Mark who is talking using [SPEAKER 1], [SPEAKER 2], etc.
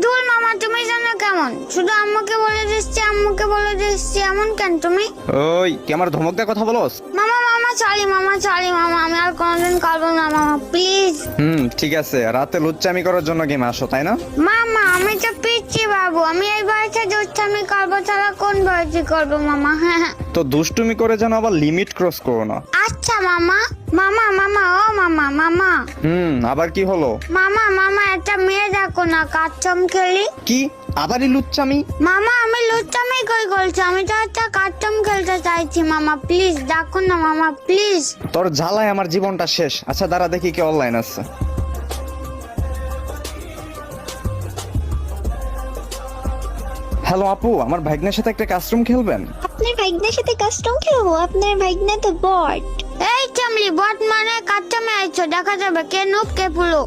[SPEAKER 1] ধুর মামা, তুমি জানো কেমন, শুধু আম্মুকে বলে দিচ্ছি আম্মুকে বলে দিচ্ছি, এমন কেন তুমি?
[SPEAKER 2] ওই কি আমার ধমক দিয়ে কথা বলস?
[SPEAKER 1] মামা মামা সরি মামা, আমি আর কোনোদিন করবো না মামা, প্লিজ।
[SPEAKER 2] ঠিক আছে, রাতে লুচ্চামি করার জন্য গেমে আসো তাই না?
[SPEAKER 1] মামা আমি তো পিচ্ছি বাবু, আমি এই বয়সে দুষ্টামি করবো ছাড়া কোন বয়সে করবো মামা? হ্যাঁ
[SPEAKER 2] তো দুষ্টুমি করে যেন আবার লিমিট ক্রস করো না।
[SPEAKER 1] আচ্ছা মামা। মামা মামা ও মামা মামা
[SPEAKER 2] আবার কি হলো?
[SPEAKER 1] মামা একটা মেয়ে দেখো না, কাচ্চম খেলি।
[SPEAKER 2] কি আবারই লুচ্চামি?
[SPEAKER 1] মামা আমি লুচ্চামি কই করছি, আমি তো একটা কাচ্চম খেলতে চাইছি মামা, প্লিজ দেখো না মামা প্লিজ।
[SPEAKER 2] তোর জ্বালায় আমার জীবনটা শেষ। আচ্ছা দাঁড়া দেখি কি অনলাইন আছে। হ্যালো আপু, আমার ভাগ্নের সাথে একটা কাস্টম খেলবেন?
[SPEAKER 3] আপনার ভাইগনার সাথে কাস্টম খেলবো? আপনার ভাইগনা তো বট।
[SPEAKER 1] এই চামলি, বট মানে কাচ্চমে আইছো, দেখা যাবে কে নুব কে পুলো।